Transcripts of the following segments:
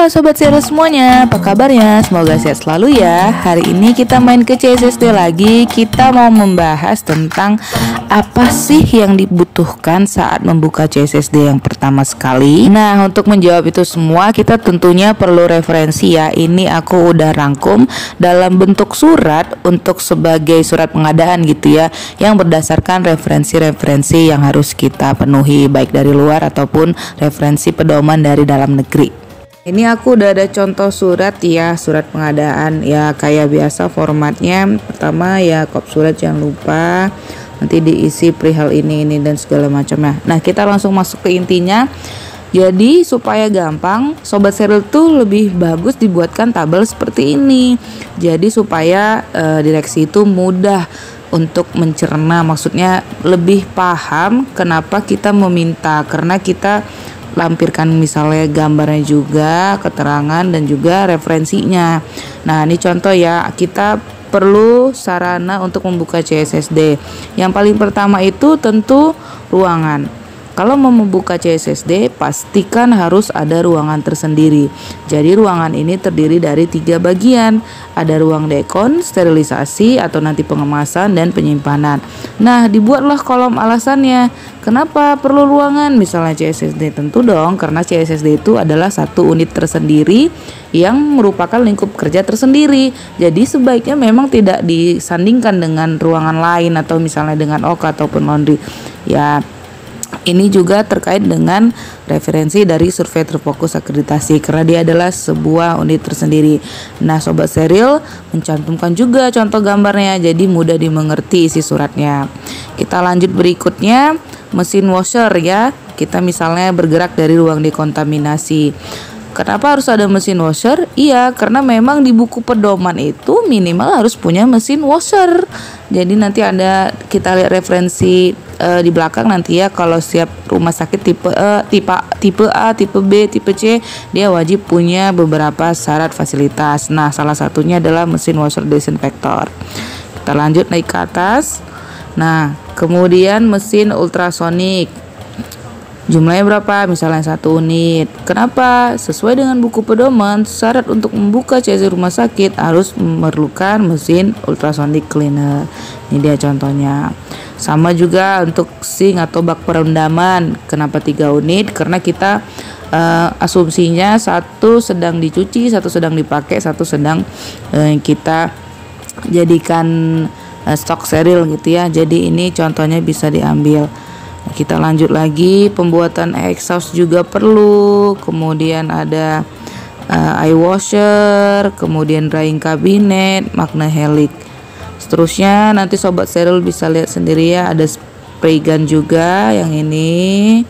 Halo Sobat Serial semuanya, apa kabarnya? Semoga sehat selalu ya. Hari ini kita main ke CSSD lagi. Kita mau membahas tentang apa sih yang dibutuhkan saat membuka CSSD yang pertama sekali. Nah, untuk menjawab itu semua kita tentunya perlu referensi ya. Ini aku udah rangkum dalam bentuk surat untuk sebagai surat pengadaan gitu ya, yang berdasarkan referensi-referensi yang harus kita penuhi baik dari luar ataupun referensi pedoman dari dalam negeri. Ini aku udah ada contoh surat ya, surat pengadaan ya, kayak biasa formatnya. Pertama ya kop surat jangan lupa, nanti diisi perihal ini dan segala macamnya. Nah, kita langsung masuk ke intinya. Jadi supaya gampang, Sobat Serial tuh lebih bagus dibuatkan tabel seperti ini. Jadi supaya direksi itu mudah untuk mencerna, maksudnya lebih paham kenapa kita meminta, karena kita lampirkan misalnya gambarnya juga, keterangan dan juga referensinya. Nah, ini contoh ya, kita perlu sarana untuk membuka CSSD. Yang paling pertama itu tentu ruangan. Kalau mau membuka CSSD, pastikan harus ada ruangan tersendiri. Jadi ruangan ini terdiri dari 3 bagian. Ada ruang dekon, sterilisasi atau nanti pengemasan dan penyimpanan. Nah, dibuatlah kolom alasannya. Kenapa perlu ruangan? Misalnya CSSD, tentu dong karena CSSD itu adalah satu unit tersendiri yang merupakan lingkup kerja tersendiri. Jadi sebaiknya memang tidak disandingkan dengan ruangan lain atau misalnya dengan OK ataupun laundry. Ya, ini juga terkait dengan referensi dari survei terfokus akreditasi karena dia adalah sebuah unit tersendiri. Nah, Sobat Serial mencantumkan juga contoh gambarnya jadi mudah dimengerti isi suratnya. Kita lanjut berikutnya, mesin washer ya. Kita misalnya bergerak dari ruang dekontaminasi. Kenapa harus ada mesin washer? Iya, karena memang di buku pedoman itu minimal harus punya mesin washer. Jadi nanti ada, kita lihat referensi di belakang nanti ya, kalau setiap rumah sakit tipe A, tipe B, tipe C, dia wajib punya beberapa syarat fasilitas. Nah, salah satunya adalah mesin washer desinfektor. Kita lanjut naik ke atas. Nah, kemudian mesin ultrasonik. Jumlahnya berapa? Misalnya 1 unit. Kenapa? Sesuai dengan buku pedoman, syarat untuk membuka CSSD rumah sakit harus memerlukan mesin ultrasonic cleaner. Ini dia contohnya. Sama juga untuk sink atau bak perendaman. Kenapa 3 unit? Karena kita asumsinya satu sedang dicuci, satu sedang dipakai, satu sedang kita jadikan stok steril gitu ya. Jadi ini contohnya bisa diambil. Kita lanjut lagi, pembuatan exhaust juga perlu, kemudian ada eye washer, kemudian drying cabinet, magna helix. Seterusnya nanti Sobat Serial bisa lihat sendiri ya, ada spray gun juga yang ini.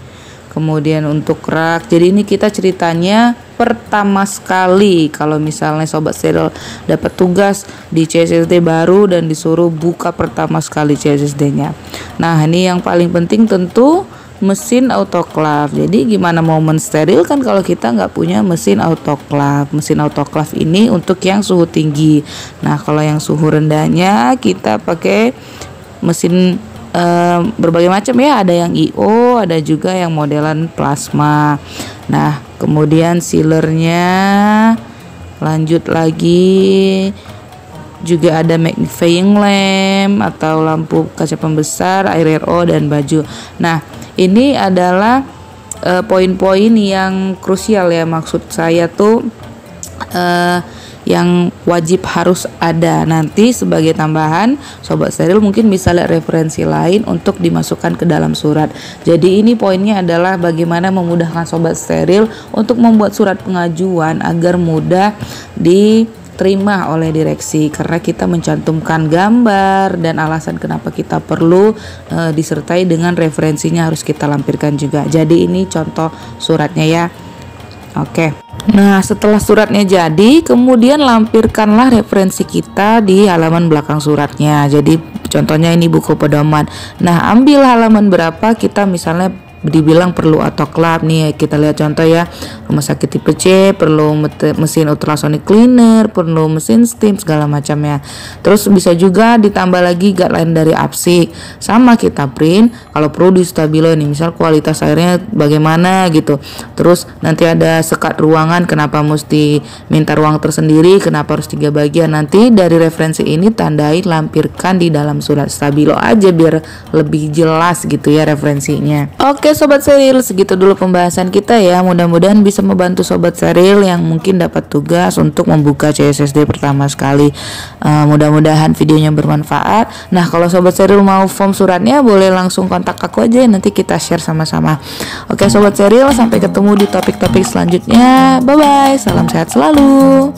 Kemudian untuk rak. Jadi ini kita ceritanya pertama sekali kalau misalnya Sobat Serial dapat tugas di CSSD baru dan disuruh buka pertama sekali CSSD-nya. Nah, ini yang paling penting tentu mesin autoclave. Jadi gimana mau mensteril kan kalau kita nggak punya mesin autoclave. Mesin autoclave ini untuk yang suhu tinggi. Nah, kalau yang suhu rendahnya kita pakai mesin berbagai macam ya, ada yang IO, ada juga yang modelan plasma. Nah, kemudian sealernya, lanjut lagi juga ada magnifying lamp atau lampu kaca pembesar, air RO dan baju. Nah, ini adalah poin-poin yang krusial ya, maksud saya tuh yang wajib harus ada. Nanti sebagai tambahan Sobat Serial mungkin bisa lihat referensi lain untuk dimasukkan ke dalam surat. Jadi ini poinnya adalah bagaimana memudahkan Sobat Serial untuk membuat surat pengajuan agar mudah diterima oleh direksi, karena kita mencantumkan gambar dan alasan kenapa kita perlu disertai dengan referensinya harus kita lampirkan juga. Jadi ini contoh suratnya ya. Oke. Nah, setelah suratnya jadi, kemudian lampirkanlah referensi kita di halaman belakang suratnya. Jadi contohnya ini buku pedoman. Nah, ambil halaman berapa, kita misalnya dibilang perlu autoclave nih. Kita lihat contoh ya, rumah sakit tipe C perlu mesin ultrasonic cleaner, perlu mesin steam segala macam ya. Terus bisa juga ditambah lagi guideline dari APSIC. Sama kita print kalau perlu di stabilo nih, misal kualitas airnya bagaimana gitu. Terus nanti ada sekat ruangan, kenapa mesti minta ruang tersendiri, kenapa harus 3 bagian. Nanti dari referensi ini tandai, lampirkan di dalam surat stabilo aja biar lebih jelas gitu ya referensinya. Oke sobat seril, segitu dulu pembahasan kita ya. Mudah-mudahan bisa membantu sobat seril yang mungkin dapat tugas untuk membuka CSSD pertama sekali. Mudah-mudahan videonya bermanfaat. Nah kalau sobat seril mau form suratnya boleh langsung kontak aku aja, nanti kita share sama-sama. Oke sobat seril, sampai ketemu di topik-topik selanjutnya. Bye bye, salam sehat selalu.